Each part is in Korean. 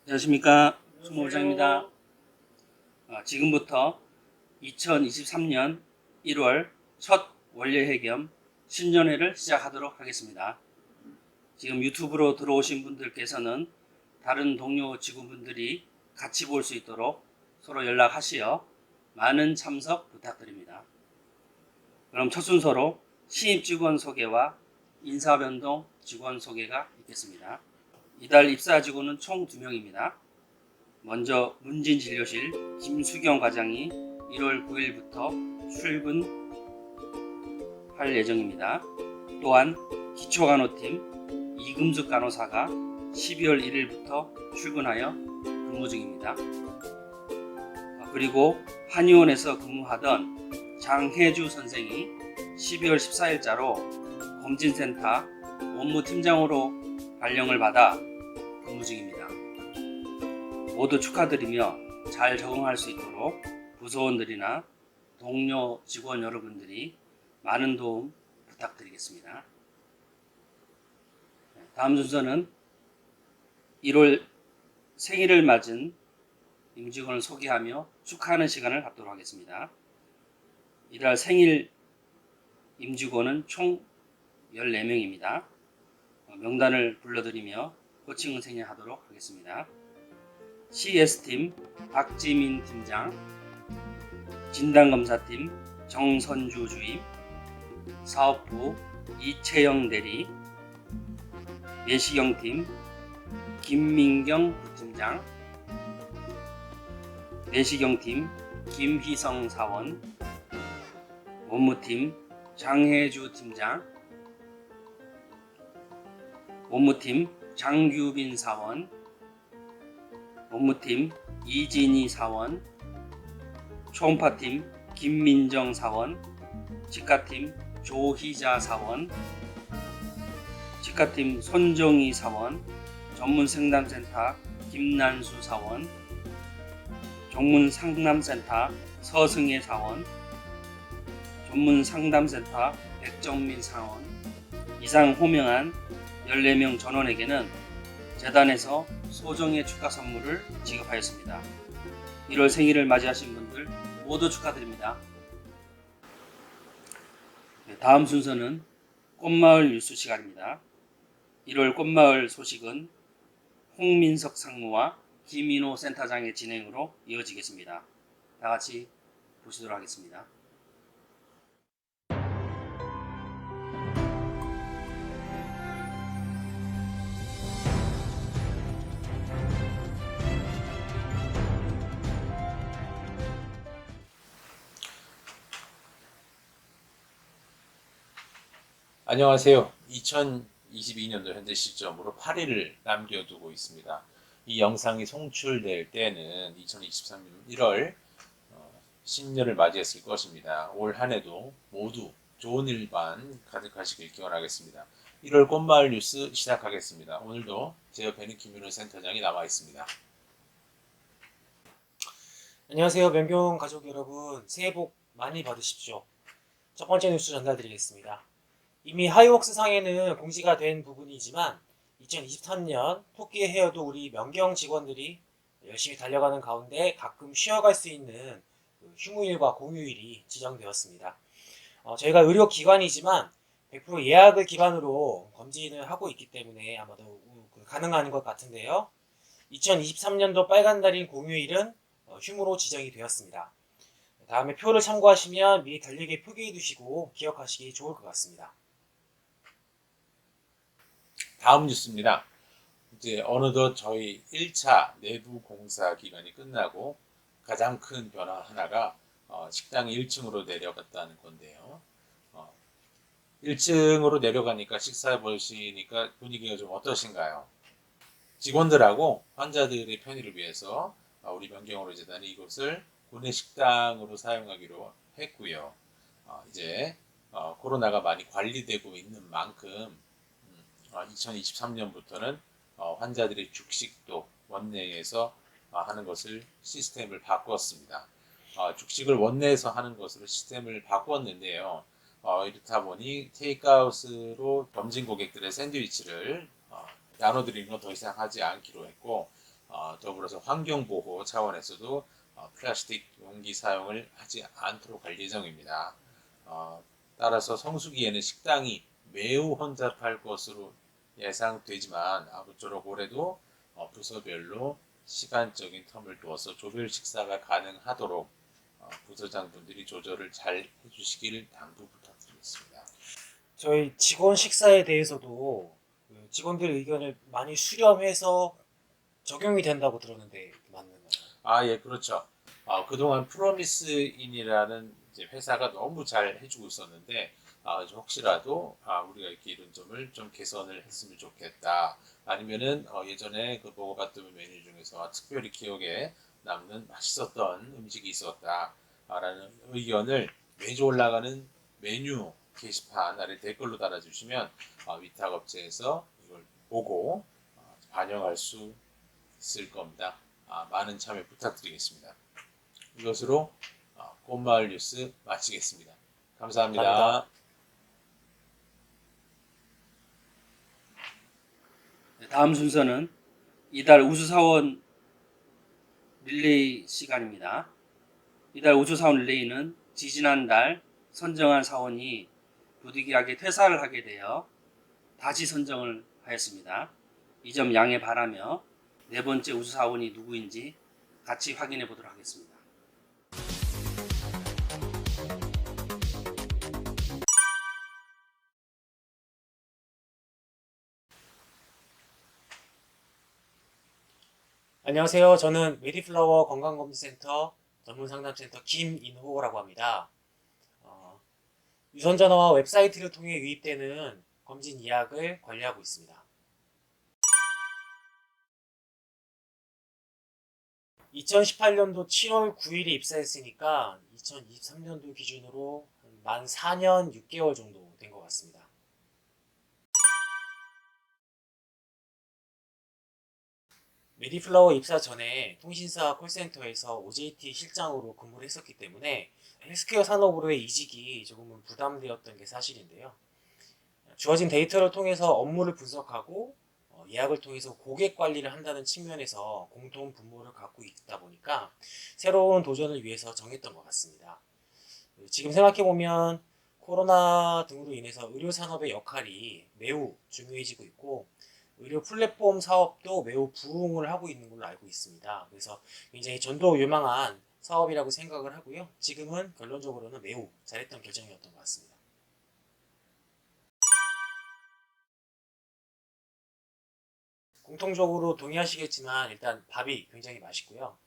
안녕하십니까. 총무부장입니다. 지금부터 2023년 1월 첫 원례회 겸 신년회를 시작하도록 하겠습니다. 지금 유튜브로 들어오신 분들께서는 다른 동료 직원분들이 같이 볼 수 있도록 서로 연락하시어 많은 참석 부탁드립니다. 그럼 첫 순서로 신입 직원 소개와 인사변동 직원 소개가 있겠습니다. 이달 입사 직원은 총 2명입니다. 먼저 문진진료실 김수경 과장이 1월 9일부터 출근할 예정입니다. 또한 기초간호팀 이금숙 간호사가 12월 1일부터 출근하여 근무 중입니다. 그리고 한의원에서 근무하던 장혜주 선생이 12월 14일자로 검진센터 원무팀장으로 발령을 받아 근무 중입니다. 모두 축하드리며 잘 적응할 수 있도록 부서원들이나 동료 직원 여러분들이 많은 도움 부탁드리겠습니다. 다음 순서는 1월 생일을 맞은 임직원을 소개하며 축하하는 시간을 갖도록 하겠습니다. 이달 생일 임직원은 총 14명입니다. 명단을 불러드리며 호칭 생략하도록 하겠습니다. CS팀 박지민 팀장, 진단검사팀 정선주 주임, 사업부 이채영 대리, 내시경팀 김민경 부팀장, 내시경팀 김희성 사원, 원무팀 장혜주 팀장, 원무팀 장규빈 사원, 원무팀 이진희 사원, 초음파팀 김민정 사원, 치과팀 조희자 사원, 치과팀 손정희 사원, 전문상담센터 김난수 사원, 전문상담센터 서승혜 사원, 전문상담센터 백정민 사원, 이상 호명한 14명 전원에게는 재단에서 소정의 축하 선물을 지급하였습니다. 1월 생일을 맞이하신 분들 모두 축하드립니다. 다음 순서는 꽃마을 뉴스 시간입니다. 1월 꽃마을 소식은 홍민석 상무와 김인호 센터장의 진행으로 이어지겠습니다. 다 같이 보시도록 하겠습니다. 안녕하세요. 2022년도 현재 시점으로 8일을 남겨두고 있습니다. 이 영상이 송출될 때는 2023년 1월 신년을 맞이했을 것입니다. 올 한해도 모두 좋은 일만 가득하시길 기원하겠습니다. 1월 꽃마을 뉴스 시작하겠습니다. 오늘도 제 옆에는 김윤호 센터장이 남아 있습니다. 안녕하세요. 명경 가족 여러분, 새해 복 많이 받으십시오. 첫 번째 뉴스 전달드리겠습니다. 이미 하이웍스 상에는 공지가 된 부분이지만 2023년 토끼의 헤어도 우리 명경 직원들이 열심히 달려가는 가운데 가끔 쉬어갈 수 있는 휴무일과 공휴일이 지정되었습니다. 저희가 의료기관이지만 100% 예약을 기반으로 검진을 하고 있기 때문에 아마도 가능한 것 같은데요. 2023년도 빨간 달인 공휴일은 휴무로 지정이 되었습니다. 다음에 표를 참고하시면 미리 달리기에 표기해 두시고 기억하시기 좋을 것 같습니다. 다음 뉴스입니다. 이제 어느덧 저희 1차 내부 공사 기간이 끝나고 가장 큰 변화 하나가 식당이 1층으로 내려갔다는 건데요. 1층으로 내려가니까 식사해 보시니까 분위기가 좀 어떠신가요? 직원들하고 환자들의 편의를 위해서 우리 명경의료재단이 이곳을 구내식당으로 사용하기로 했고요. 이제 코로나가 많이 관리되고 있는 만큼 2023년부터는 환자들의 죽식도 원내에서 하는 것을 시스템을 바꿨습니다. 죽식을 원내에서 하는 것으로 시스템을 바꿨는데요. 이렇다 보니 테이크아웃으로 점진 고객들의 샌드위치를 나눠드리는 건 더 이상 하지 않기로 했고, 더불어서 환경보호 차원에서도 플라스틱 용기 사용을 하지 않도록 할 예정입니다. 따라서 성수기에는 식당이 매우 혼잡할 것으로 예상되지만 아무쪼록 올해도 부서별로 시간적인 텀을 두어서 조별 식사가 가능하도록 부서장분들이 조절을 잘 해주시길 당부 부탁드리겠습니다. 저희 직원 식사에 대해서도 그 직원들 의견을 많이 수렴해서 적용이 된다고 들었는데 맞나요? 예, 그렇죠. 그동안 프로미스인이라는 이제 회사가 너무 잘 해주고 있었는데, 혹시라도 우리가 이렇게 이런 점을 좀 개선을 했으면 좋겠다. 아니면은 예전에 그 먹어봤던 메뉴 중에서 특별히 기억에 남는 맛있었던 음식이 있었다. 라는 의견을 매주 올라가는 메뉴 게시판 아래 댓글로 달아주시면 위탁업체에서 이걸 보고 반영할 수 있을 겁니다. 많은 참여 부탁드리겠습니다. 이것으로 꽃마을 뉴스 마치겠습니다. 감사합니다. 감사합니다. 다음 순서는 이달 우수사원 릴레이 시간입니다. 이달 우수사원 릴레이는 지지난달 선정한 사원이 부득이하게 퇴사를 하게 되어 다시 선정을 하였습니다. 이 점 양해 바라며 네 번째 우수사원이 누구인지 같이 확인해 보도록 하겠습니다. 안녕하세요. 저는 메디플라워 건강검진센터 전문상담센터 김인호라고 합니다. 유선전화와 웹사이트를 통해 유입되는 검진 예약을 관리하고 있습니다. 2018년도 7월 9일에 입사했으니까 2023년도 기준으로 만 4년 6개월 정도 된 것 같습니다. 메디플라워 입사 전에 통신사 콜센터에서 OJT 실장으로 근무를 했었기 때문에 헬스케어 산업으로의 이직이 조금은 부담되었던 게 사실인데요. 주어진 데이터를 통해서 업무를 분석하고 예약을 통해서 고객 관리를 한다는 측면에서 공통 분모를 갖고 있다 보니까 새로운 도전을 위해서 정했던 것 같습니다. 지금 생각해보면 코로나 등으로 인해서 의료 산업의 역할이 매우 중요해지고 있고 의료 플랫폼 사업도 매우 부흥을 하고 있는 걸로 알고 있습니다. 그래서 굉장히 전도 유망한 사업이라고 생각을 하고요. 지금은 결론적으로는 매우 잘했던 결정이었던 것 같습니다. 공통적으로 동의하시겠지만 일단 밥이 굉장히 맛있고요.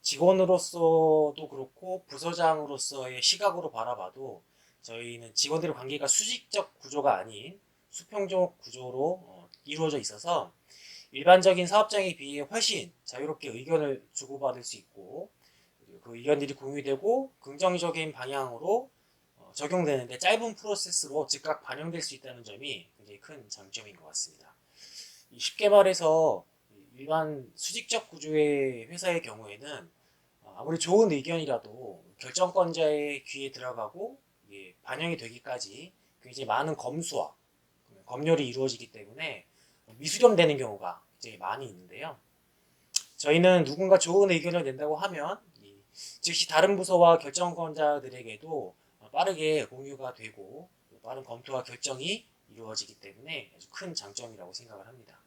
직원으로서도 그렇고 부서장으로서의 시각으로 바라봐도 저희는 직원들의 관계가 수직적 구조가 아닌 수평적 구조로 이루어져 있어서 일반적인 사업장에 비해 훨씬 자유롭게 의견을 주고받을 수 있고 그 의견들이 공유되고 긍정적인 방향으로 적용되는데 짧은 프로세스로 즉각 반영될 수 있다는 점이 굉장히 큰 장점인 것 같습니다. 쉽게 말해서 일반 수직적 구조의 회사의 경우에는 아무리 좋은 의견이라도 결정권자의 귀에 들어가고 반영이 되기까지 굉장히 많은 검수와 검열이 이루어지기 때문에 미수렴되는 경우가 굉장히 많이 있는데요. 저희는 누군가 좋은 의견을 낸다고 하면 즉시 다른 부서와 결정권자들에게도 빠르게 공유가 되고 빠른 검토와 결정이 이루어지기 때문에 아주 큰 장점이라고 생각을 합니다.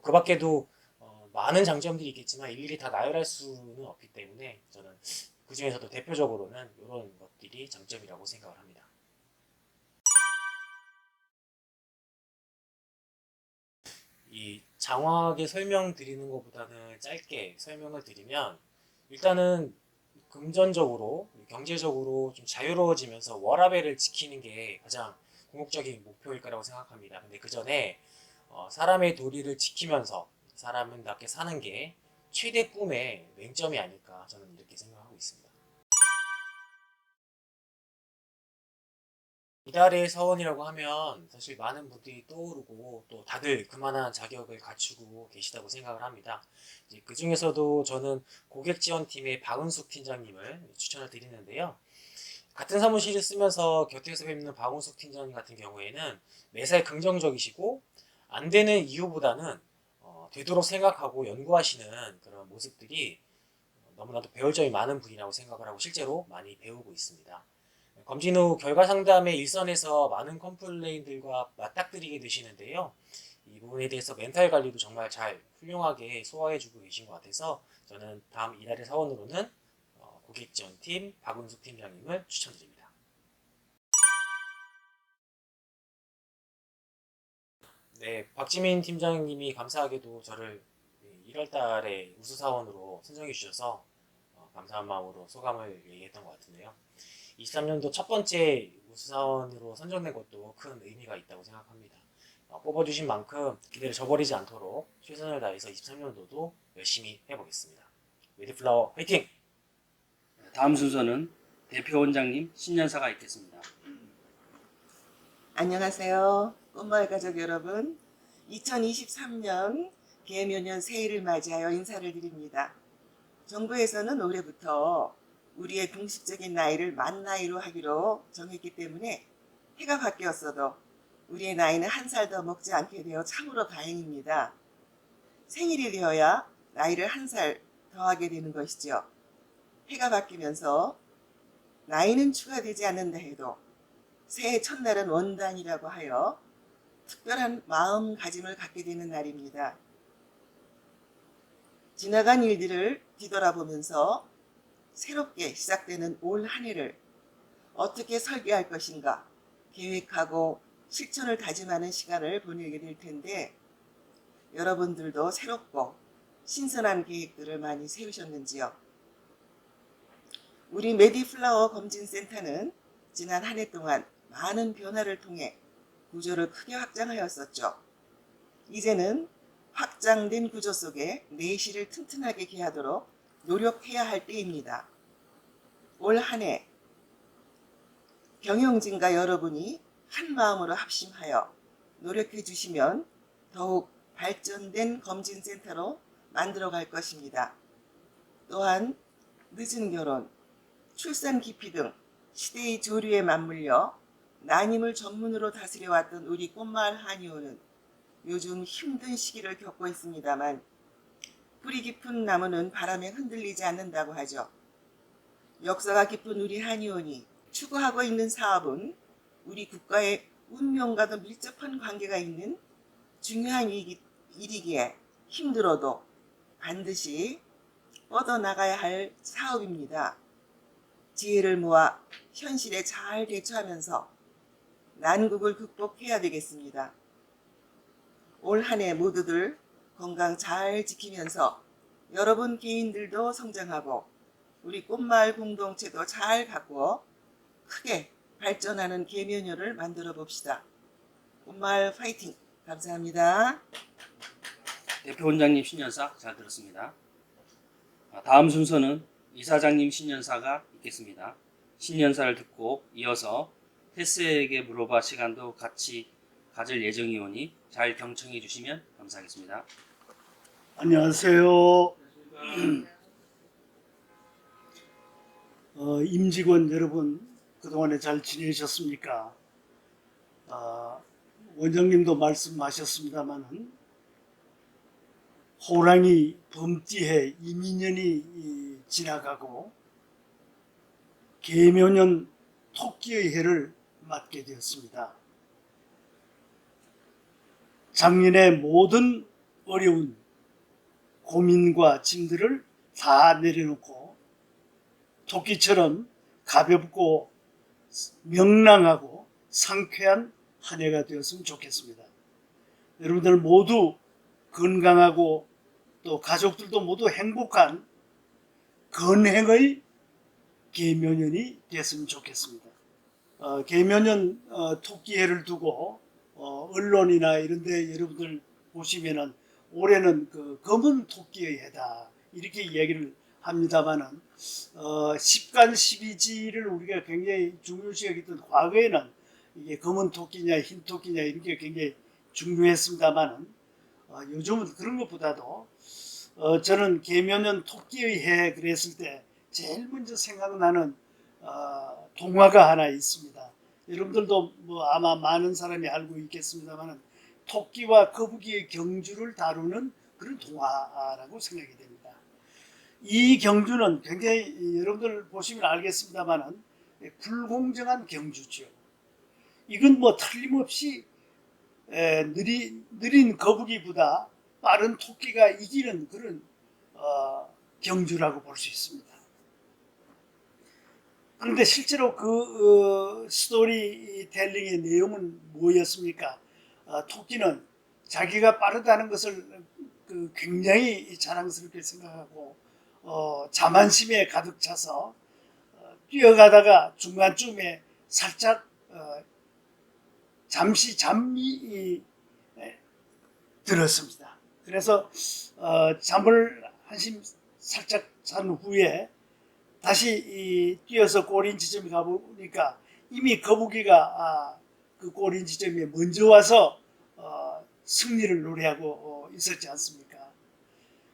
그 밖에도 많은 장점들이 있겠지만 일일이 다 나열할 수는 없기 때문에 저는 그 중에서도 대표적으로는 이런 것들이 장점이라고 생각을 합니다. 이 장황하게 설명드리는 것보다는 짧게 설명을 드리면 일단은 금전적으로 경제적으로 좀 자유로워지면서 워라밸을 지키는 게 가장 궁극적인 목표일 거라고 생각합니다. 근데 그 전에 사람의 도리를 지키면서 사람답게 사는 게 최대 꿈의 맹점이 아닐까 저는 이렇게 생각하고 있습니다. 이달의 사원이라고 하면 사실 많은 분들이 떠오르고 또 다들 그만한 자격을 갖추고 계시다고 생각을 합니다. 그 중에서도 저는 고객지원팀의 박은숙 팀장님을 추천을 드리는데요. 같은 사무실을 쓰면서 곁에서 뵙는 박은숙 팀장님 같은 경우에는 매사에 긍정적이시고 안 되는 이유보다는 되도록 생각하고 연구하시는 그런 모습들이 너무나도 배울 점이 많은 분이라고 생각을 하고 실제로 많이 배우고 있습니다. 검진 후 결과 상담의 일선에서 많은 컴플레인들과 맞닥뜨리게 되시는데요. 이 부분에 대해서 멘탈 관리도 정말 잘 훌륭하게 소화해주고 계신 것 같아서 저는 다음 이달의 사원으로는 고객지원팀 박은숙 팀장님을 추천드립니다. 네, 박지민 팀장님이 감사하게도 저를 1월 달에 우수사원으로 선정해 주셔서 감사한 마음으로 소감을 얘기했던 것 같은데요. 23년도 첫 번째 우수사원으로 선정된 것도 큰 의미가 있다고 생각합니다. 뽑아주신 만큼 기대를 저버리지 않도록 최선을 다해서 23년도도 열심히 해보겠습니다. 메디플라워 화이팅! 다음 순서는 대표 원장님 신년사가 있겠습니다. 안녕하세요. 꽃마을 가족 여러분. 2023년 개묘년 새해를 맞이하여 인사를 드립니다. 정부에서는 올해부터 우리의 공식적인 나이를 만 나이로 하기로 정했기 때문에 해가 바뀌었어도 우리의 나이는 한 살 더 먹지 않게 되어 참으로 다행입니다. 생일이 되어야 나이를 한 살 더하게 되는 것이죠. 해가 바뀌면서 나이는 추가되지 않는다 해도 새해 첫날은 원단이라고 하여 특별한 마음가짐을 갖게 되는 날입니다. 지나간 일들을 뒤돌아보면서 새롭게 시작되는 올 한 해를 어떻게 설계할 것인가 계획하고 실천을 다짐하는 시간을 보내게 될 텐데 여러분들도 새롭고 신선한 계획들을 많이 세우셨는지요? 우리 메디플라워 검진센터는 지난 한 해 동안 많은 변화를 통해 구조를 크게 확장하였었죠. 이제는 확장된 구조 속에 내실을 튼튼하게 기하도록 노력해야 할 때입니다. 올 한 해 경영진과 여러분이 한 마음으로 합심하여 노력해 주시면 더욱 발전된 검진센터로 만들어 갈 것입니다. 또한 늦은 결혼, 출산 기피 등 시대의 조류에 맞물려 난임을 전문으로 다스려왔던 우리 꽃마을 한의원은 요즘 힘든 시기를 겪고 있습니다만 뿌리 깊은 나무는 바람에 흔들리지 않는다고 하죠. 역사가 깊은 우리 한의원이 추구하고 있는 사업은 우리 국가의 운명과도 밀접한 관계가 있는 중요한 일이기에 힘들어도 반드시 뻗어나가야 할 사업입니다. 지혜를 모아 현실에 잘 대처하면서 난국을 극복해야 되겠습니다. 올 한 해 모두들 건강 잘 지키면서 여러분 개인들도 성장하고 우리 꽃마을 공동체도 잘 가꾸어 크게 발전하는 개묘년을 만들어 봅시다. 꽃마을 파이팅! 감사합니다. 대표 원장님 신년사 잘 들었습니다. 다음 순서는 이사장님 신년사가 있겠습니다. 신년사를 듣고 이어서 테스에게 물어봐 시간도 같이 가질 예정이오니 잘 경청해 주시면 감사하겠습니다. 안녕하세요. 임직원 여러분, 그동안에 잘 지내셨습니까? 원장님도 말씀하셨습니다만 호랑이 범띠해 이민년이 지나가고 개묘년 토끼의 해를 맞게 되었습니다. 작년의 모든 어려운 고민과 짐들을 다 내려놓고 토끼처럼 가볍고 명랑하고 상쾌한 한 해가 되었으면 좋겠습니다. 여러분들 모두 건강하고 또 가족들도 모두 행복한 건행의 개묘년이 됐으면 좋겠습니다. 개묘년 토끼해를 두고 언론이나 이런 데 여러분들 보시면은 올해는 그 검은 토끼의 해다 이렇게 이야기를 합니다만은 10간 12지를 우리가 굉장히 중요시 여겼던 과거에는 이게 검은 토끼냐 흰 토끼냐 이런 게 굉장히 중요했습니다만은 요즘은 그런 것보다도 저는 개묘년 토끼의 해 그랬을 때 제일 먼저 생각나는 동화가 하나 있습니다. 여러분들도 뭐 아마 많은 사람이 알고 있겠습니다만은 토끼와 거북이의 경주를 다루는 그런 동화라고 생각이 됩니다. 이 경주는 굉장히 여러분들 보시면 알겠습니다만은 불공정한 경주죠. 이건 뭐 틀림없이 느린 거북이보다 빠른 토끼가 이기는 그런 경주라고 볼 수 있습니다. 그런데 실제로 그 스토리텔링의 내용은 뭐였습니까? 토끼는 자기가 빠르다는 것을 굉장히 자랑스럽게 생각하고 자만심에 가득 차서 뛰어가다가 중간쯤에 살짝 잠시 잠이 들었습니다. 그래서 잠을 한심 살짝 잔 후에 다시 뛰어서 골인 지점에 가보니까 이미 거북이가 그 골인 지점에 먼저 와서 승리를 노래하고 있었지 않습니까?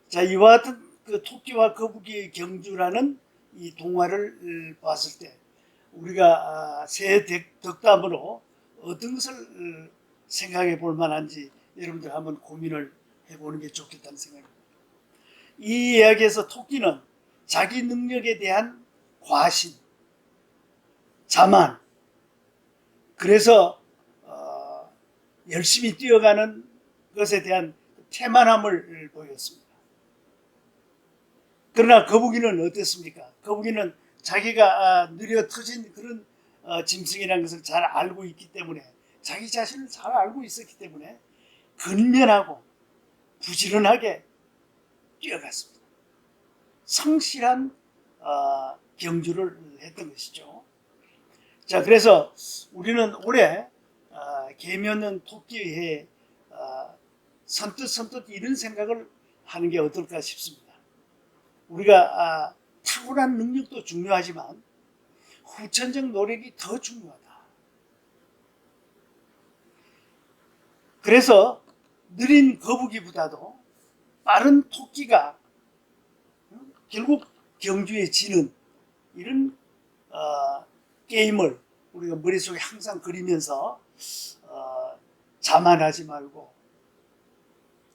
자, 이와 같은 그 토끼와 거북이의 경주라는 이 동화를 봤을 때 우리가 새 덕담으로 어떤 것을 생각해 볼 만한지 여러분들 한번 고민을 해보는 게 좋겠다는 생각입니다. 이 이야기에서 토끼는 자기 능력에 대한 과신, 자만, 그래서 열심히 뛰어가는 것에 대한 태만함을 보였습니다. 그러나 거북이는 어땠습니까? 거북이는 자기가 느려 터진 그런 짐승이라는 것을 잘 알고 있기 때문에, 자기 자신을 잘 알고 있었기 때문에 근면하고 부지런하게 뛰어갔습니다. 성실한 경주를 했던 것이죠. 자, 그래서 우리는 올해 개묘년 토끼회에 선뜻 이런 생각을 하는 게 어떨까 싶습니다. 우리가 탁월한 능력도 중요하지만 후천적 노력이 더 중요하다. 그래서 느린 거북이보다도 빠른 토끼가 결국 경주에 지는 이런 게임을 우리가 머릿속에 항상 그리면서 자만하지 말고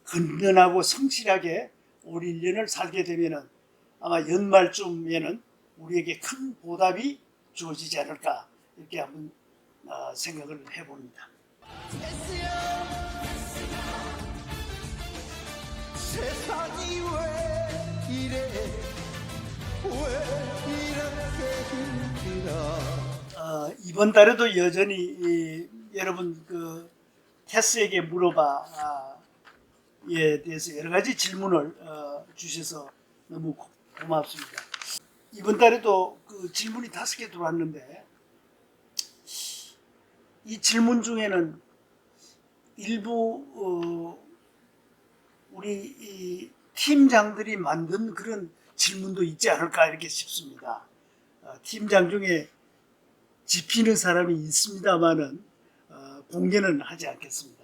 근면하고 성실하게 올 1년을 살게 되면은 아마 연말쯤에는 우리에게 큰 보답이 주어지지 않을까, 이렇게 한번 생각을 해봅니다. 세상이 왜 이래 왜 이렇게 힘들어. 이번 달에도 여전히 여러분 그 테스에게 물어봐 에 대해서 여러 가지 질문을 주셔서 너무 고맙습니다. 이번 달에도 그 질문이 5개 들어왔는데 이 질문 중에는 일부 우리 이 팀장들이 만든 그런 질문도 있지 않을까 이렇게 싶습니다. 팀장 중에 짚히는 사람이 있습니다만은 공개는 하지 않겠습니다.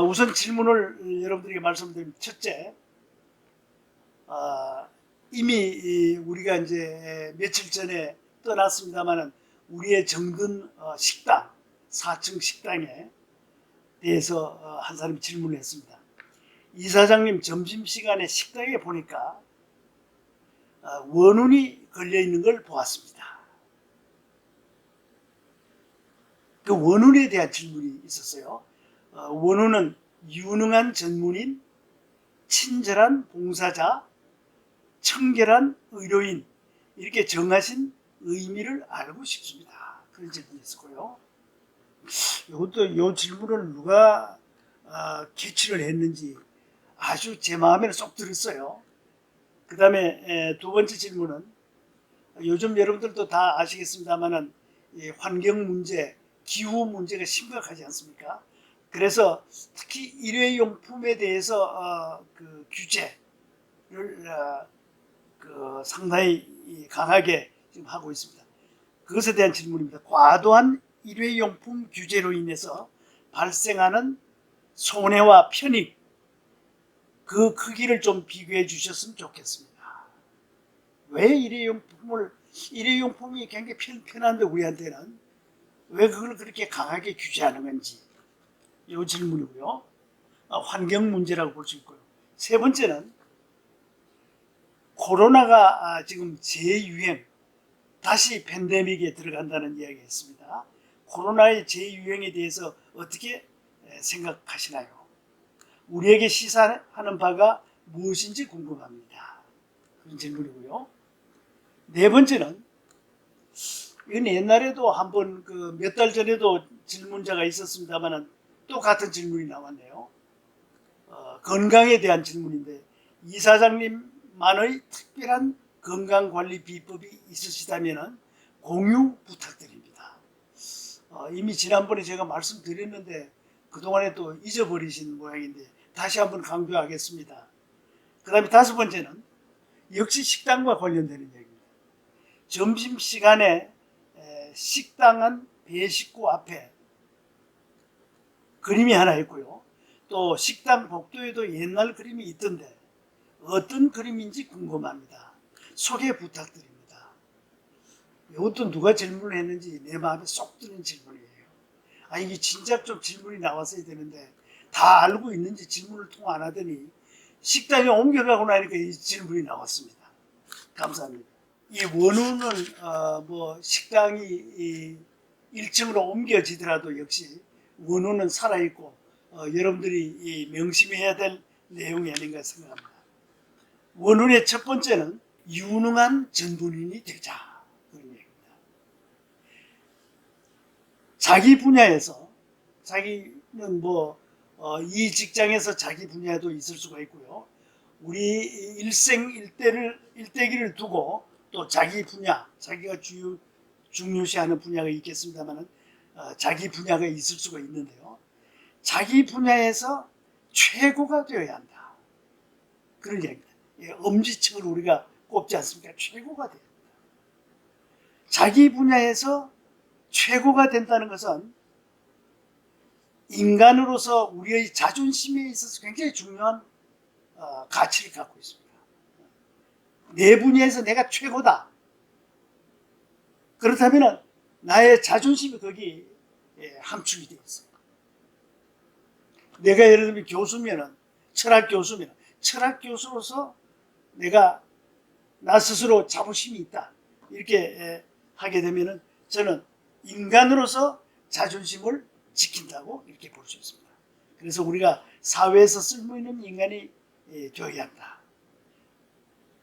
우선 질문을 여러분들에게 말씀드리면, 첫째, 이미 우리가 이제 며칠 전에 떠났습니다만은 우리의 정든 식당, 4층 식당에 대해서 한 사람이 질문을 했습니다. 이사장님, 점심시간에 식당에 보니까 원운이 걸려있는 걸 보았습니다. 그 원운에 대한 질문이 있었어요. 원운은 유능한 전문인, 친절한 봉사자, 청결한 의료인, 이렇게 정하신 의미를 알고 싶습니다. 그런 질문이 있었고요. 이것도 이 질문을 누가 캐치를 했는지 아주 제 마음에 쏙 들었어요. 그 다음에 두 번째 질문은, 요즘 여러분들도 다 아시겠습니다만은 환경 문제, 기후 문제가 심각하지 않습니까? 그래서 특히 일회용품에 대해서 그 규제를 상당히 강하게 지금 하고 있습니다. 그것에 대한 질문입니다. 과도한 일회용품 규제로 인해서 발생하는 손해와 편익, 그 크기를 좀 비교해 주셨으면 좋겠습니다. 왜 일회용품이 굉장히 편한데 우리한테는 왜 그걸 그렇게 강하게 규제하는 건지, 이 질문이고요. 환경 문제라고 볼 수 있고요. 세 번째는 코로나가 지금 재유행, 다시 팬데믹에 들어간다는 이야기였습니다. 코로나의 재유행에 대해서 어떻게 생각하시나요? 우리에게 시사하는 바가 무엇인지 궁금합니다. 그런 질문이고요. 네 번째는 이건 옛날에도 한번 몇 달 전에도 질문자가 있었습니다만 또 같은 질문이 나왔네요. 건강에 대한 질문인데 이사장님만의 특별한 건강관리 비법이 있으시다면 공유 부탁드립니다. 이미 지난번에 제가 말씀드렸는데 그동안에 또 잊어버리신 모양인데 다시 한번 강조하겠습니다. 그 다음에 다섯 번째는 역시 식당과 관련되는 얘기입니다. 점심시간에 식당은 배식구 앞에 그림이 하나 있고요. 또 식당 복도에도 옛날 그림이 있던데 어떤 그림인지 궁금합니다. 소개 부탁드립니다. 이것도 누가 질문을 했는지 내 마음에 쏙 드는 질문이에요. 이게 진작 좀 질문이 나왔어야 되는데 다 알고 있는지 질문을 통 안 하더니 식당에 옮겨가고 나니까 이 질문이 나왔습니다. 감사합니다. 이 원우는 식당이 1층으로 옮겨지더라도 역시 원우는 살아있고 여러분들이 명심해야 될 내용이 아닌가 생각합니다. 원훈의 첫 번째는 유능한 전문인이 되자, 그런 얘기입니다. 자기 분야에서 자기는 이 직장에서 자기 분야도 있을 수가 있고요. 우리 일대기를 두고 또 자기 분야, 자기가 중요시하는 분야가 있겠습니다만 자기 분야가 있을 수가 있는데요. 자기 분야에서 최고가 되어야 한다, 그런 얘기입니다. 엄지척을 우리가 꼽지 않습니까? 최고가 됩니다. 자기 분야에서 최고가 된다는 것은 인간으로서 우리의 자존심에 있어서 굉장히 중요한 가치를 갖고 있습니다. 내 분야에서 내가 최고다. 그렇다면 나의 자존심이 거기 함축이 되어 있어요. 내가 예를 들면 교수면은, 철학 교수면, 철학 교수로서 내가 나 스스로 자부심이 있다, 이렇게 하게 되면은 저는 인간으로서 자존심을 지킨다고 이렇게 볼 수 있습니다. 그래서 우리가 사회에서 쓸모있는 인간이 되어야 한다.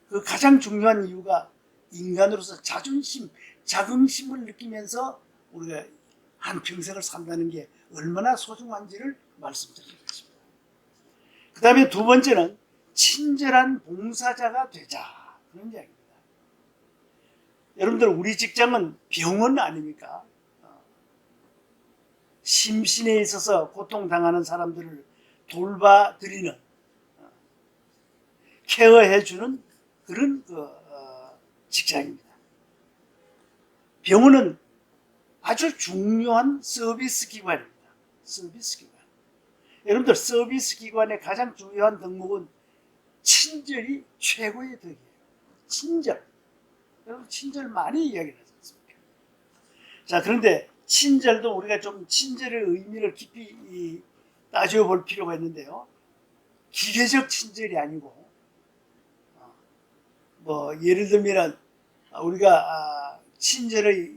그 가장 중요한 이유가 인간으로서 자존심, 자긍심을 느끼면서 우리가 한평생을 산다는 게 얼마나 소중한지를 말씀드리겠습니다. 그 다음에 두 번째는 친절한 봉사자가 되자, 그런 이야기입니다. 여러분들, 우리 직장은 병원 아닙니까? 심신에 있어서 고통당하는 사람들을 돌봐드리는, 케어해주는 그런 직장입니다. 병원은 아주 중요한 서비스 기관입니다. 서비스 기관. 여러분들, 서비스 기관의 가장 중요한 덕목은 친절이 최고의 덕이에요. 친절. 여러분, 친절 많이 이야기를 하지 않습니까? 자, 그런데 친절도 우리가 좀 친절의 의미를 깊이 따져볼 필요가 있는데요. 기계적 친절이 아니고, 예를 들면 우리가 친절의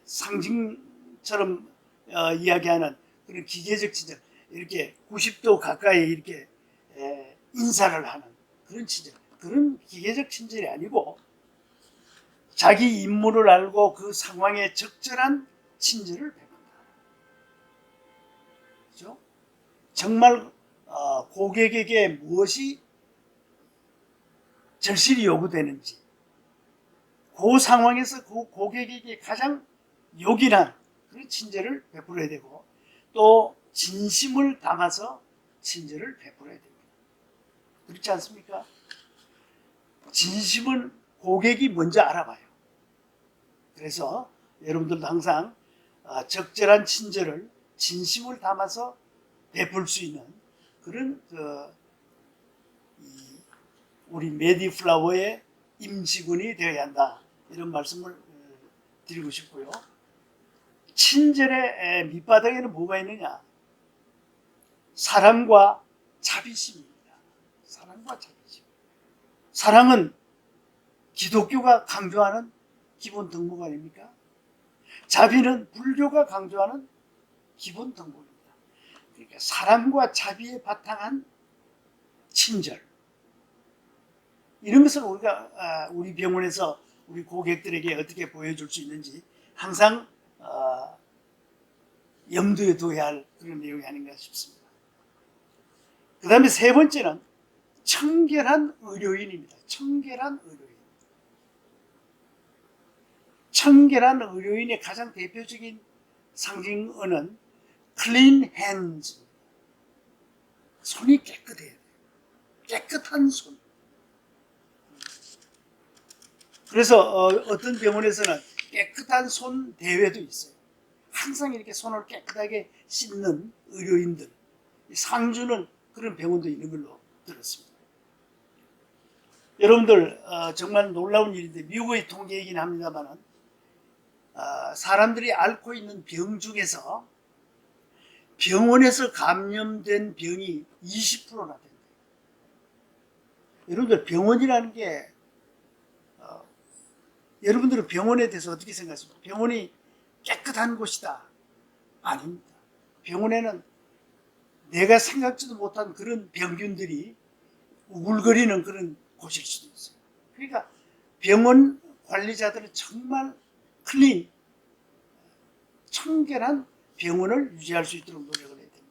상징처럼 이야기하는 그런 기계적 친절, 이렇게 90도 가까이 이렇게 인사를 하는 그런 친절, 그런 기계적 친절이 아니고 자기 임무를 알고 그 상황에 적절한 친절을 베푼다. 그렇죠? 정말 고객에게 무엇이 절실히 요구되는지, 그 상황에서 그 고객에게 가장 요긴한 그런 친절을 베풀어야 되고, 또 진심을 담아서 친절을 베풀어야 됩니다. 그렇지 않습니까? 진심은 고객이 먼저 알아봐요. 그래서 여러분들도 항상 적절한 친절을 진심을 담아서 베풀 수 있는 그런 우리 메디플라워의 임직원이 되어야 한다, 이런 말씀을 드리고 싶고요. 친절의 밑바닥에는 뭐가 있느냐? 사랑과 자비심입니다. 사랑과 자비죠. 사랑은 기독교가 강조하는 기본 덕목 아닙니까? 자비는 불교가 강조하는 기본 덕목입니다. 그러니까 사랑과 자비에 바탕한 친절. 이런 것을 우리가 우리 병원에서 우리 고객들에게 어떻게 보여줄 수 있는지 항상 염두에 둬야 할 그런 내용이 아닌가 싶습니다. 그 다음에 세 번째는 청결한 의료인입니다. 청결한 의료인. 청결한 의료인의 가장 대표적인 상징어는 clean hands. 손이 깨끗해야 돼요. 깨끗한 손. 그래서 어떤 병원에서는 깨끗한 손 대회도 있어요. 항상 이렇게 손을 깨끗하게 씻는 의료인들 상 주는 그런 병원도 있는 걸로 들었습니다. 여러분들 정말 놀라운 일인데 미국의 통계이긴 합니다만 사람들이 앓고 있는 병 중에서 병원에서 감염된 병이 20%나 된대요. 여러분들 병원이라는 게 여러분들은 병원에 대해서 어떻게 생각하십니까? 병원이 깨끗한 곳이다. 아닙니다. 병원에는 내가 생각지도 못한 그런 병균들이 우글거리는 그런 곳일 수도 있어요. 그러니까 병원 관리자들은 정말 클린, 청결한 병원을 유지할 수 있도록 노력을 해야 됩니다.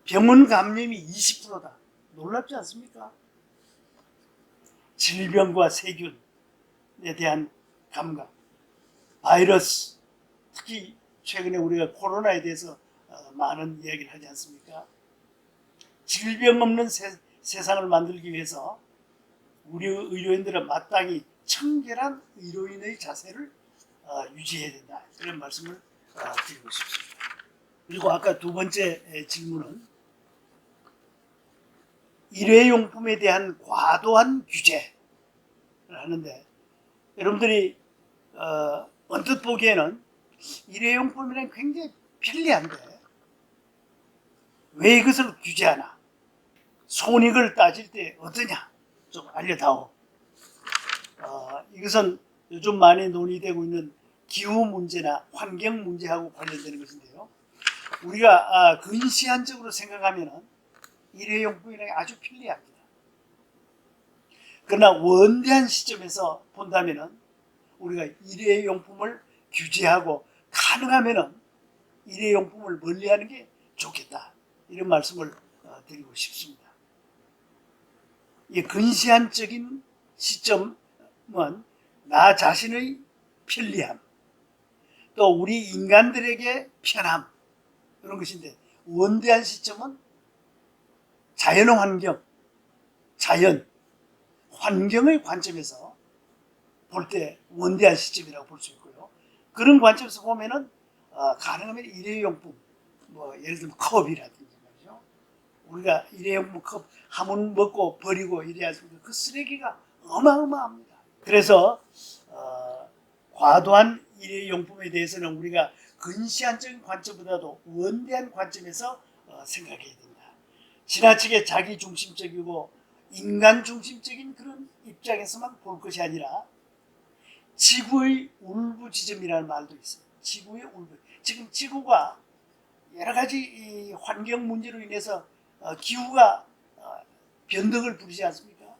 병원 감염이 20%다. 놀랍지 않습니까? 질병과 세균에 대한 감각, 바이러스, 특히 최근에 우리가 코로나에 대해서 많은 이야기를 하지 않습니까? 질병 없는 세상을 만들기 위해서 우리 의료인들은 마땅히 청결한 의료인의 자세를 유지해야 된다. 그런 말씀을 드리고 싶습니다. 그리고 아까 두 번째 질문은 일회용품에 대한 과도한 규제를 하는데 여러분들이 언뜻 보기에는 일회용품이란 굉장히 편리한데 왜 이것을 규제하나? 손익을 따질 때 어떠냐? 좀 알려다오. 이것은 요즘 많이 논의되고 있는 기후 문제나 환경 문제하고 관련되는 것인데요. 우리가 근시안적으로 생각하면 일회용품이라는 게 아주 편리합니다. 그러나 원대한 시점에서 본다면 우리가 일회용품을 규제하고 가능하면 일회용품을 멀리하는 게 좋겠다. 이런 말씀을 드리고 싶습니다. 이 근시안적인 시점은 나 자신의 편리함, 또 우리 인간들에게 편함 이런 것인데 원대한 시점은 자연환경, 자연, 환경의 관점에서 볼 때 원대한 시점이라고 볼 수 있고요. 그런 관점에서 보면은 가능하면 일회용품, 뭐 예를 들면 컵이라든지 말이죠. 우리가 일회용품 컵 한 번 먹고 버리고 이래야 그 쓰레기가 어마어마합니다. 그래서 과도한 일회용품에 대해서는 우리가 근시안적인 관점보다도 원대한 관점에서 생각해야 된다. 지나치게 자기중심적이고 인간중심적인 그런 입장에서만 볼 것이 아니라 지구의 울부짖음이라는 말도 있어요. 지구의 울부. 지금 지구가 여러 가지 이 환경 문제로 인해서 기후가 변덕을 부리지 않습니까?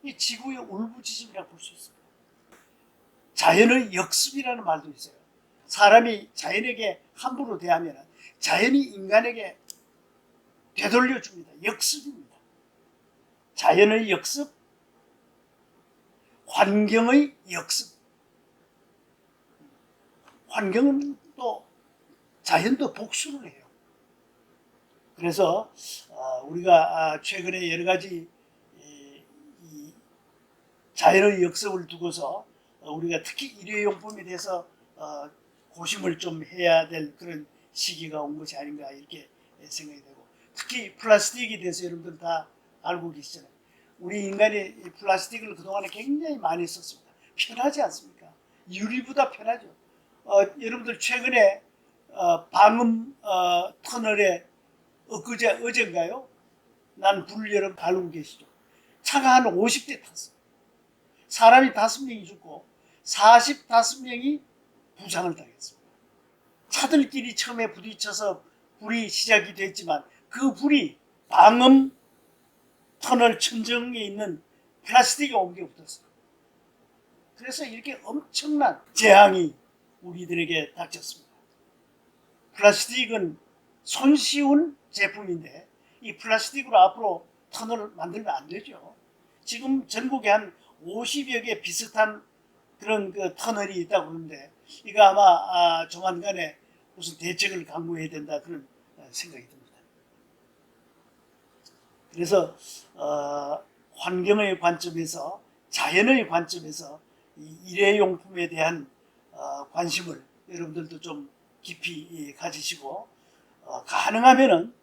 이 지구의 울부짖음이라고 볼 수 있습니다. 자연의 역습이라는 말도 있어요. 사람이 자연에게 함부로 대하면 자연이 인간에게 되돌려 줍니다. 역습입니다. 자연의 역습, 환경의 역습. 환경은 또 자연도 복수를 해요. 그래서 우리가 최근에 여러 가지 이 자연의 역습을 두고서 우리가 특히 일회용품에 대해서 고심을 좀 해야 될 그런 시기가 온 것이 아닌가 이렇게 생각이 되고, 특히 플라스틱에 대해서 여러분들 다 알고 계시잖아요. 우리 인간이 플라스틱을 그동안에 굉장히 많이 썼습니다. 편하지 않습니까? 유리보다 편하죠. 여러분들 최근에 방음 터널에 어제인가요? 난 불을 여러분 알고 계시죠? 차가 한 50대 탔어. 사람이 5명이 죽고 45명이 부상을 당했습니다. 차들끼리 처음에 부딪혀서 불이 시작이 됐지만 그 불이 방음 터널 천정에 있는 플라스틱에 옮겨 붙었어요. 그래서 이렇게 엄청난 재앙이 우리들에게 닥쳤습니다. 플라스틱은 손쉬운 제품인데 이 플라스틱으로 앞으로 터널을 만들면 안 되죠. 지금 전국에 한 50여 개 비슷한 그런 그 터널이 있다고 그러는데 이거 아마 조만간에 무슨 대책을 강구해야 된다 그런 생각이 듭니다. 그래서 환경의 관점에서 자연의 관점에서 이 일회용품에 대한 관심을 여러분들도 좀 깊이 가지시고 가능하면은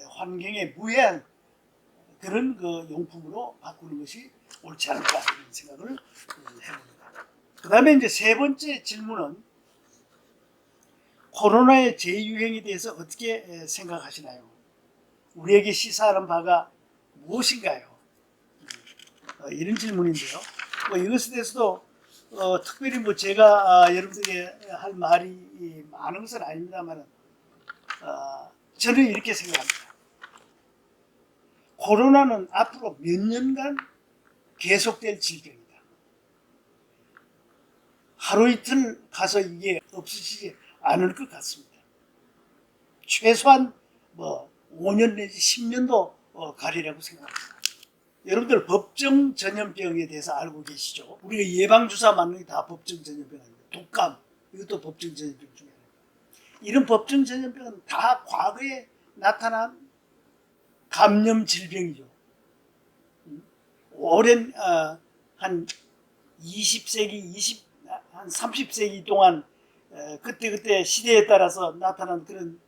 환경에 무해한 그런 그 용품으로 바꾸는 것이 옳지 않을까 이런 생각을 해봅니다. 그 다음에 이제 세 번째 질문은 코로나의 재유행에 대해서 어떻게 생각하시나요? 우리에게 시사하는 바가 무엇인가요? 이런 질문인데요. 이것에 대해서도 특별히 뭐 제가 여러분들에게 할 말이 많은 것은 아닙니다만 저는 이렇게 생각합니다. 코로나는 앞으로 몇 년간 계속될 질병이다. 하루 이틀 가서 이게 없어지지 않을 것 같습니다. 최소한 뭐 5년 내지 10년도 가리라고 생각합니다. 여러분들 법정 전염병에 대해서 알고 계시죠? 우리가 예방주사 맞는 게 다 법정 전염병 아닙니까? 독감, 이것도 법정 전염병 중에 하나입니다. 이런 법정 전염병은 다 과거에 나타난 감염 질병이죠. 오랜 한 20세기, 한 30세기 동안 그때 시대에 따라서 나타난 그런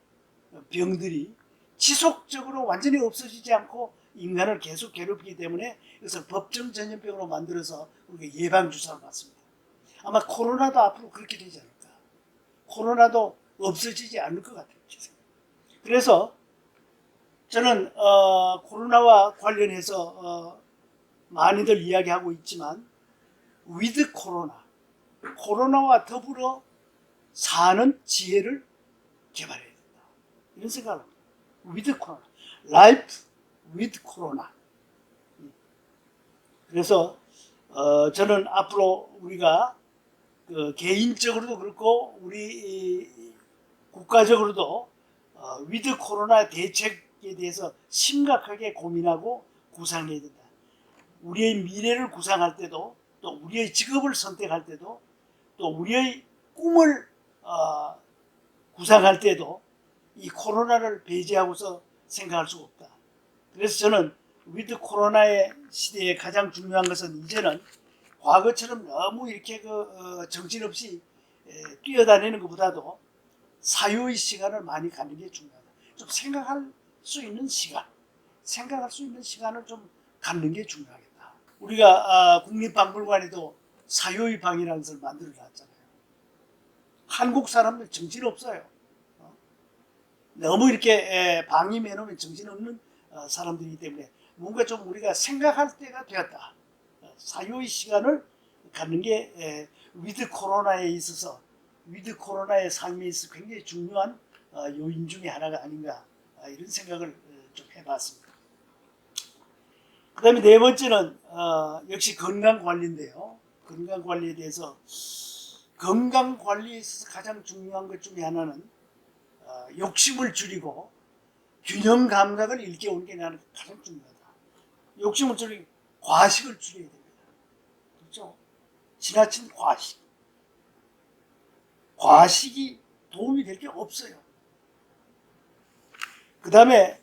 병들이 지속적으로 완전히 없어지지 않고 인간을 계속 괴롭히기 때문에 이것을 법정 전염병으로 만들어서 우리가 예방주사를 맞습니다. 아마 코로나도 앞으로 그렇게 되지 않을까. 코로나도 없어지지 않을 것 같아요. 그래서 저는 코로나와 관련해서 많이들 이야기하고 있지만 위드 코로나, 코로나와 더불어 사는 지혜를 개발해야 된다. 이런 생각을 합니다. 위드 코로나, 라이프 위드 코로나. 그래서 저는 앞으로 우리가 개인적으로도 그렇고 우리 국가적으로도 위드 코로나 대책에 대해서 심각하게 고민하고 구상해야 된다. 우리의 미래를 구상할 때도 또 우리의 직업을 선택할 때도 또 우리의 꿈을 구상할 때도 이 코로나를 배제하고서 생각할 수가 없다. 그래서 저는 위드 코로나의 시대에 가장 중요한 것은 이제는 과거처럼 너무 이렇게 정신없이 뛰어다니는 것보다도 사유의 시간을 많이 갖는 게 중요하다. 좀 생각할 수 있는 시간을 좀 갖는 게 중요하겠다. 우리가 국립박물관에도 사유의 방이라는 것을 만들어 놨잖아요. 한국 사람들 정신없어요. 너무 이렇게 방이 매놓으면 정신없는 사람들이기 때문에 뭔가 좀 우리가 생각할 때가 되었다. 사유의 시간을 갖는 게 위드 코로나에 있어서 위드 코로나의 삶에 있어서 굉장히 중요한 요인 중에 하나가 아닌가 이런 생각을 좀 해봤습니다. 그 다음에 네 번째는 역시 건강관리인데요. 건강관리에 대해서 건강관리에 있어서 가장 중요한 것 중에 하나는 욕심을 줄이고 균형 감각을 일깨우는 게 나는 가장 중요하다. 욕심을 줄이고 과식을 줄여야 됩니다. 그렇죠? 지나친 과식이 도움이 될 게 없어요. 그 다음에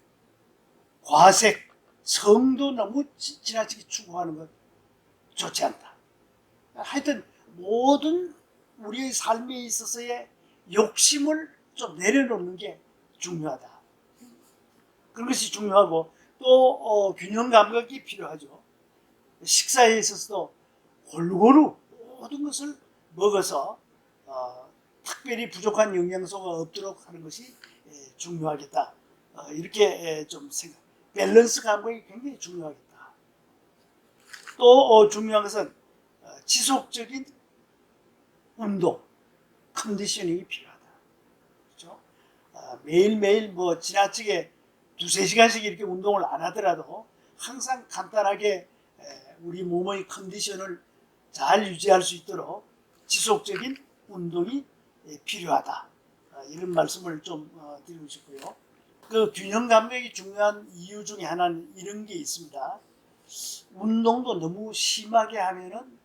과색, 성도 너무 지나치게 추구하는 건 좋지 않다. 하여튼 모든 우리의 삶에 있어서의 욕심을 좀 내려놓는 게 중요하다. 그런 것이 중요하고 또 균형 감각이 필요하죠. 식사에 있어서도 골고루 모든 것을 먹어서 특별히 부족한 영양소가 없도록 하는 것이 중요하겠다. 이렇게 좀 밸런스 감각이 굉장히 중요하겠다. 또 중요한 것은 지속적인 운동, 컨디셔닝이 필요하다. 그렇죠? 매일매일 뭐 지나치게 2~3시간씩 이렇게 운동을 안 하더라도 항상 간단하게 우리 몸의 컨디션을 잘 유지할 수 있도록 지속적인 운동이 필요하다. 이런 말씀을 좀 드리고 싶고요. 그 균형 감각이 중요한 이유 중에 하나는 이런 게 있습니다. 운동도 너무 심하게 하면은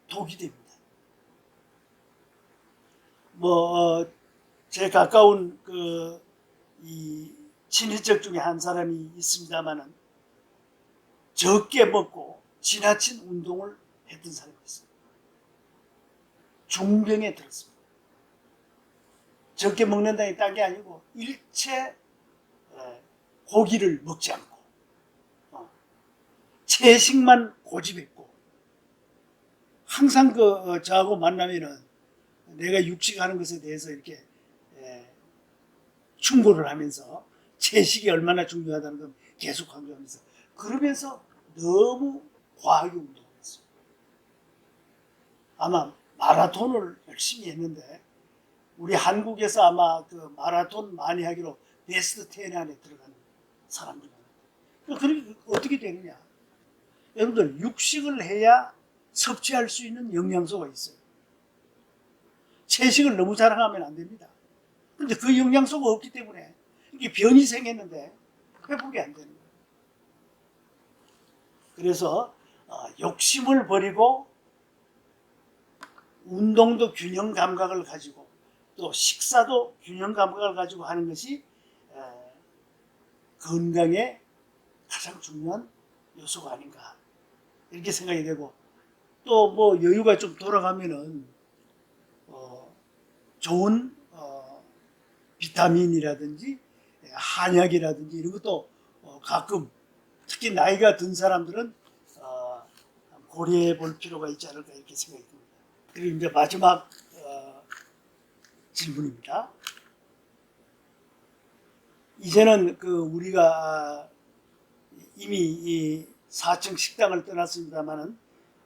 독이 됩니다. 제 가까운 이 친인척 중에 한 사람이 있습니다만은 적게 먹고 지나친 운동을 했던 사람이 있어요. 중병에 들었습니다. 적게 먹는다는 딴 게 아니고 일체 고기를 먹지 않고 채식만 고집했고 항상 저하고 만나면은 내가 육식하는 것에 대해서 이렇게 충고를 하면서 채식이 얼마나 중요하다는 걸 계속 강조하면서 그러면서 너무 과하게 운동을 했어요. 아마 마라톤을 열심히 했는데 우리 한국에서 아마 그 마라톤 많이 하기로 베스트 10 안에 들어가는 사람 중 하나. 그러니까 어떻게 되느냐? 여러분들 육식을 해야 섭취할 수 있는 영양소가 있어요. 채식을 너무 자랑하면 안 됩니다. 근데 그 영양소가 없기 때문에 이게 변이 생겼는데 회복이 안 되는 거예요. 그래서 욕심을 버리고 운동도 균형 감각을 가지고 또 식사도 균형 감각을 가지고 하는 것이 건강에 가장 중요한 요소가 아닌가 이렇게 생각이 되고 또 뭐 여유가 좀 돌아가면은 좋은 비타민이라든지 한약이라든지 이런 것도 가끔 특히 나이가 든 사람들은 고려해 볼 필요가 있지 않을까 이렇게 생각이 듭니다. 그리고 이제 마지막 질문입니다. 이제는 우리가 이미 이 4층 식당을 떠났습니다만은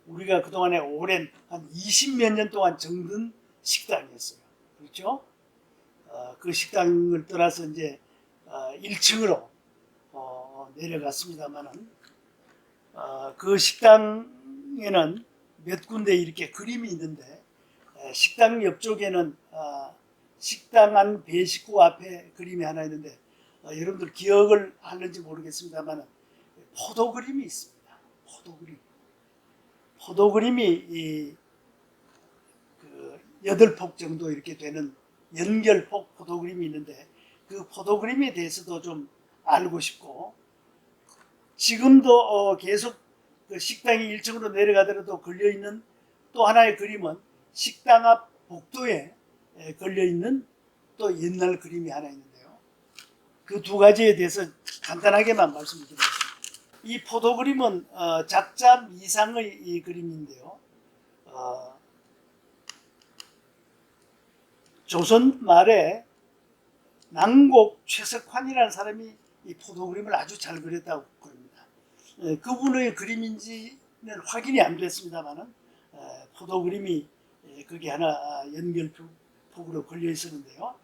우리가 그동안에 오랜 한 20몇 년 동안 정든 식당이었어요. 그렇죠? 그 식당을 떠나서 이제 1층으로 내려갔습니다만은 그 식당에는 몇 군데 이렇게 그림이 있는데 식당 옆쪽에는 식당 안 배식구 앞에 그림이 하나 있는데 여러분들 기억을 하는지 모르겠습니다만 포도 그림이 있습니다. 포도 그림. 포도 그림이 8폭 정도 이렇게 되는 연결폭 포도 그림이 있는데 그 포도 그림에 대해서도 좀 알고 싶고 지금도 계속 그 식당이 1층으로 내려가더라도 걸려있는 또 하나의 그림은 식당 앞 복도에 걸려있는 또 옛날 그림이 하나 있는데요. 그 두 가지에 대해서 간단하게만 말씀드리겠습니다. 이 포도 그림은 작자 미상의 이 그림인데요. 조선 말에 낭곡 최석환이라는 사람이 이 포도 그림을 아주 잘 그렸다고 그럽니다. 그분의 그림인지는 확인이 안 됐습니다만은 포도 그림이 거기 하나 연결폭으로 걸려 있었는데요.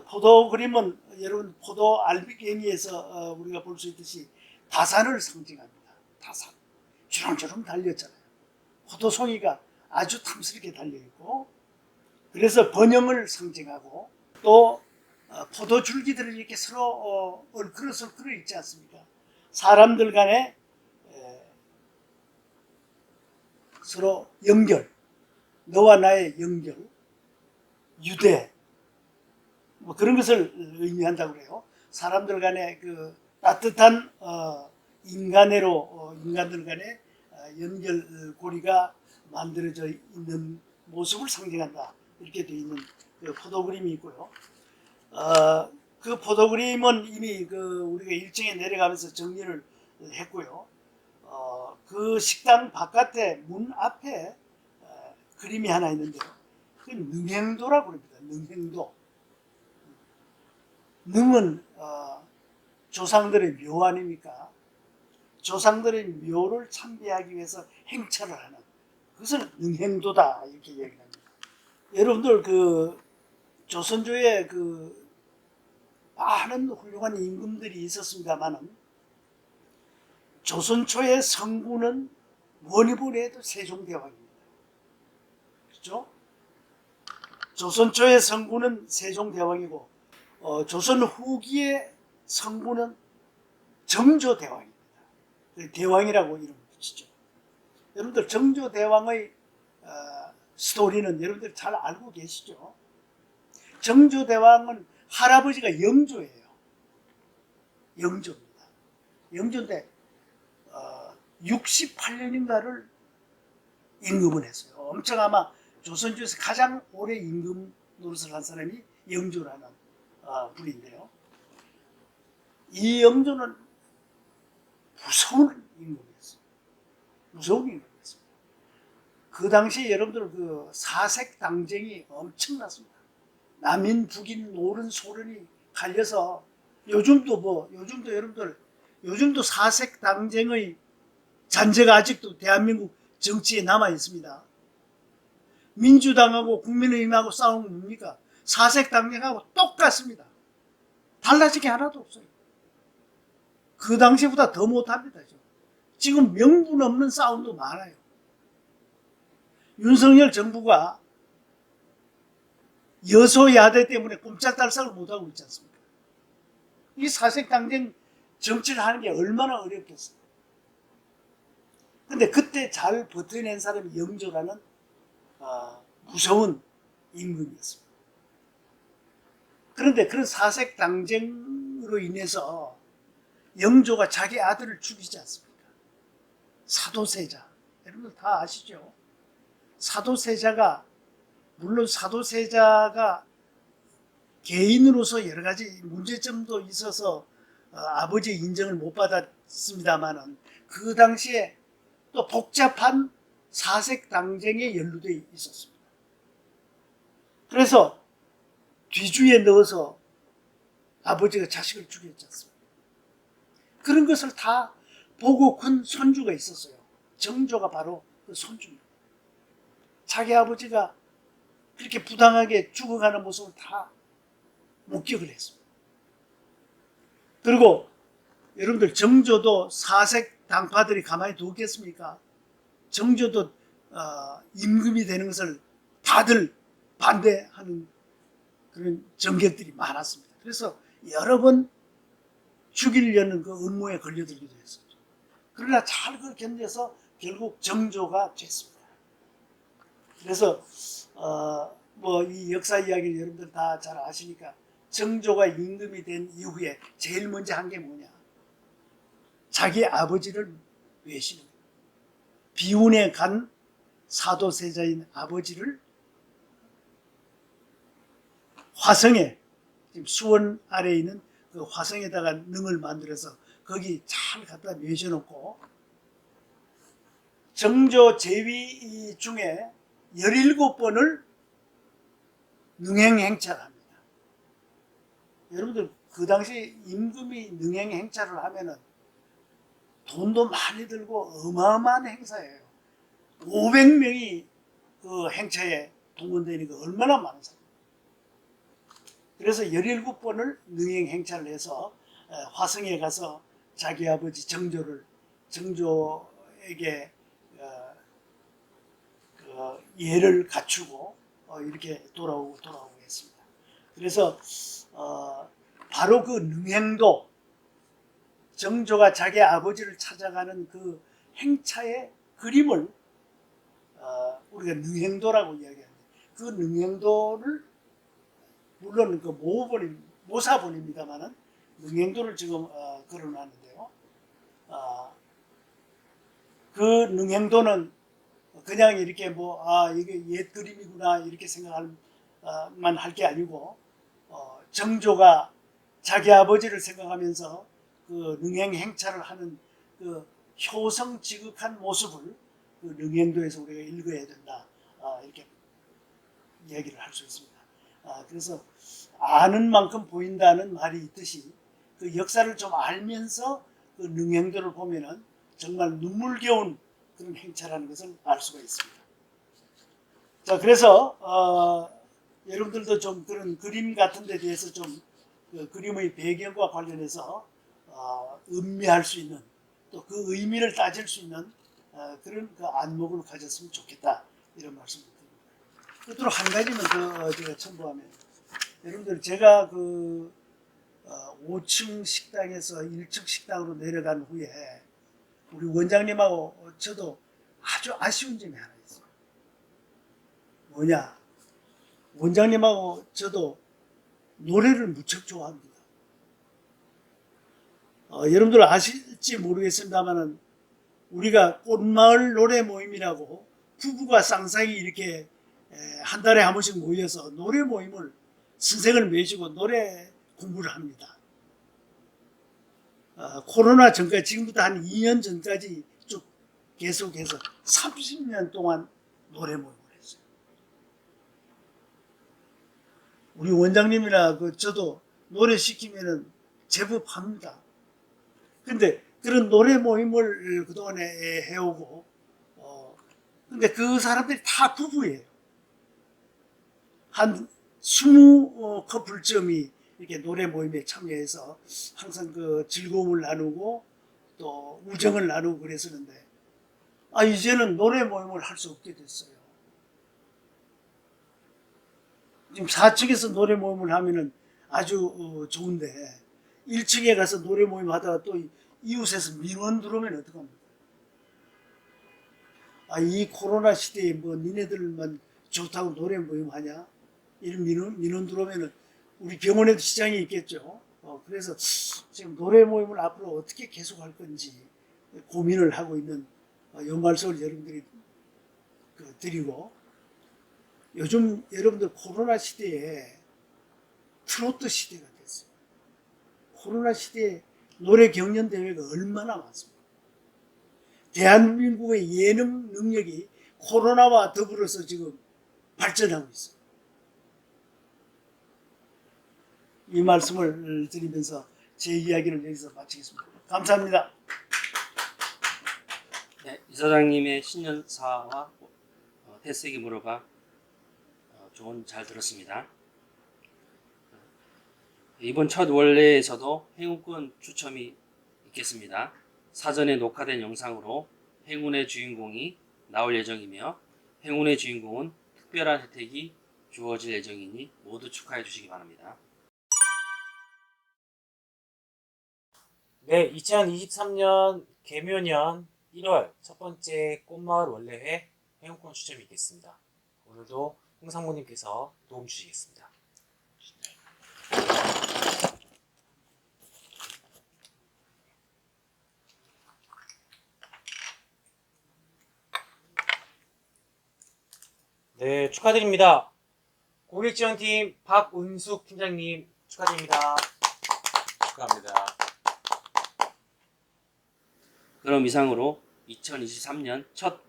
포도 그림은 여러분 포도 알비갱이에서 우리가 볼 수 있듯이 다산을 상징합니다. 다산 주렁주렁 달렸잖아요. 포도송이가 아주 탐스럽게 달려있고 그래서 번영을 상징하고 또 포도 줄기들을 이렇게 서로 얼큰어설큰어 있지 않습니까? 사람들 간에 서로 연결, 너와 나의 연결, 유대 뭐 그런 것을 의미한다고 그래요. 사람들 간에 그 따뜻한 인간들 간의 연결고리가 만들어져 있는 모습을 상징한다. 이렇게 되어 있는 그 포도 그림이 있고요. 그 포도 그림은 이미 우리가 1층에 내려가면서 정리를 했고요. 그 식당 바깥에 문 앞에 그림이 하나 있는데요. 그 능행도라고 그럽니다. 능행도. 능은 조상들의 묘 아닙니까? 조상들의 묘를 참배하기 위해서 행차를 하는 그것을 능행도다 이렇게 얘기합니다. 여러분들 그 조선조에 그 많은 훌륭한 임금들이 있었습니다만은 조선 초의 성군은 뭐니 뭐니 해도 세종대왕입니다. 그렇죠? 조선 초의 성군은 세종대왕이고 조선 후기의 성군은 정조대왕입니다. 대왕이라고 이름 붙이죠. 여러분들 정조대왕의 스토리는 여러분들 잘 알고 계시죠? 정조대왕은 할아버지가 영조예요. 영조입니다. 영조인데 68년인가를 임금을 했어요. 엄청 아마 조선주에서 가장 오래 임금 노릇을 한 사람이 영조라는 분인데요. 이 영조는 무서운 임금이었어요. 무서운 임금이었습니다. 그 당시에 여러분들 그 사색 당쟁이 엄청났습니다. 남인 북인 노른 소련이 갈려서 요즘도 여러분들 요즘도 사색 당쟁의 잔재가 아직도 대한민국 정치에 남아 있습니다. 민주당하고 국민의힘하고 싸우는 뭡니까? 사색 당쟁하고 똑같습니다. 달라진 게 하나도 없어요. 그 당시보다 더 못합니다. 지금 명분 없는 싸움도 많아요. 윤석열 정부가 여소야대 때문에 꼼짝달싹을 못하고 있지 않습니까? 이 사색당쟁 정치를 하는 게 얼마나 어렵겠어요. 근데 그때 잘 버텨낸 사람이 영조라는 무서운 임금이었습니다. 그런데 그런 사색당쟁으로 인해서 영조가 자기 아들을 죽이지 않습니까? 사도세자. 여러분들 다 아시죠? 사도세자가 물론 사도세자가 개인으로서 여러 가지 문제점도 있어서 아버지의 인정을 못 받았습니다만은 그 당시에 또 복잡한 사색당쟁에 연루되어 있었습니다. 그래서 뒤주에 넣어서 아버지가 자식을 죽였지 않습니까? 그런 것을 다 보고 큰 손주가 있었어요. 정조가 바로 그 손주입니다. 자기 아버지가 그렇게 부당하게 죽어가는 모습을 다 목격을 했습니다. 그리고 여러분들 정조도 사색 당파들이 가만히 두겠습니까? 정조도 임금이 되는 것을 다들 반대하는 그런 정객들이 많았습니다. 그래서 여러 번 죽이려는 그 음모에 걸려들기도 했었죠. 그러나 잘 그걸 견뎌서 결국 정조가 됐습니다. 그래서 뭐 이 역사 이야기를 여러분들 다 잘 아시니까 정조가 임금이 된 이후에 제일 먼저 한 게 뭐냐? 자기 아버지를 외시는 거예요. 비운에 간 사도세자인 아버지를 화성에 지금 수원 아래에 있는 그 화성에다가 능을 만들어서 거기 잘 갖다 외셔놓고 정조 제위 중에 17번을 능행행차를 합니다. 여러분들 그 당시 임금이 능행행차를 하면은 돈도 많이 들고 어마어마한 행사예요. 500명이 그 행차에 동원되니까 얼마나 많은 사람. 그래서 17번을 능행행차를 해서 화성에 가서 자기 아버지 정조에게 예를 갖추고 이렇게 돌아오고 했습니다. 그래서 바로 그 능행도 정조가 자기 아버지를 찾아가는 그 행차의 그림을 우리가 능행도라고 이야기하는데 그 능행도를 물론 그 모사본입니다만은 능행도를 지금 걸어놨는데요. 그 능행도는 그냥 이렇게 이게 옛 그림이구나 이렇게 생각만 할 게 아니고 정조가 자기 아버지를 생각하면서 그 능행 행차를 하는 그 효성지극한 모습을 그 능행도에서 우리가 읽어야 된다 이렇게 이야기를 할 수 있습니다. 그래서 아는 만큼 보인다는 말이 있듯이 그 역사를 좀 알면서 그 능행도를 보면은 정말 눈물겨운 그런 행차라는 것을 알 수가 있습니다. 자, 그래서 여러분들도 좀 그런 그림 같은 데 대해서 좀 그 그림의 배경과 관련해서 음미할 수 있는 또 그 의미를 따질 수 있는 그런 그 안목을 가졌으면 좋겠다 이런 말씀을 드립니다. 끝으로 한 가지만 더 제가 첨부하면 여러분들 제가 그 5층 식당에서 1층 식당으로 내려간 후에 우리 원장님하고 저도 아주 아쉬운 점이 하나 있어요. 뭐냐? 원장님하고 저도 노래를 무척 좋아합니다. 여러분들 아실지 모르겠습니다만은 우리가 꽃마을 노래 모임이라고 부부가 쌍쌍이 이렇게 한 달에 한 번씩 모여서 노래 모임을 선생을 매주고 노래 공부를 합니다. 코로나 전까지 지금부터 한 2년 전까지 쭉 계속해서 30년 동안 노래 모임을 했어요. 우리 원장님이나 저도 노래 시키면은 제법 합니다. 근데 그런 노래 모임을 그동안에 해오고, 근데 그 사람들이 다 부부예요. 한 20커플쯤이 이렇게 노래 모임에 참여해서 항상 그 즐거움을 나누고 또 우정을 나누고 그랬었는데, 이제는 노래 모임을 할 수 없게 됐어요. 지금 4층에서 노래 모임을 하면은 아주 좋은데 1층에 가서 노래 모임 하다가 또 이웃에서 민원 들어오면 어떡합니까? 이 코로나 시대에 뭐 니네들만 좋다고 노래 모임 하냐? 이런 민원 들어오면은 우리 병원에도 시장이 있겠죠. 그래서 지금 노래 모임을 앞으로 어떻게 계속할 건지 고민을 하고 있는 요 말씀을 여러분들이 드리고, 요즘 여러분들 코로나 시대에 트로트 시대가 됐어요. 코로나 시대에 노래 경연 대회가 얼마나 많습니까? 대한민국의 예능 능력이 코로나와 더불어서 지금 발전하고 있어요. 이 말씀을 드리면서 제 이야기를 여기서 마치겠습니다. 감사합니다. 네, 이사장님의 신년사와 태세기 물어봐 조언 잘 들었습니다. 이번 첫 원래에서도 행운권 추첨이 있겠습니다. 사전에 녹화된 영상으로 행운의 주인공이 나올 예정이며 행운의 주인공은 특별한 혜택이 주어질 예정이니 모두 축하해 주시기 바랍니다. 네, 2023년 개묘년 1월 첫 번째 꽃마을 원래회 행운권 추첨이 있겠습니다. 오늘도 홍상무님께서 도움 주시겠습니다. 네, 축하드립니다. 고객지원팀 박은숙 팀장님 축하드립니다. 축하합니다. 그럼 이상으로 2023년 첫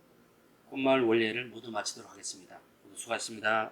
꽃마을 원래를 모두 마치도록 하겠습니다. 모두 수고하셨습니다.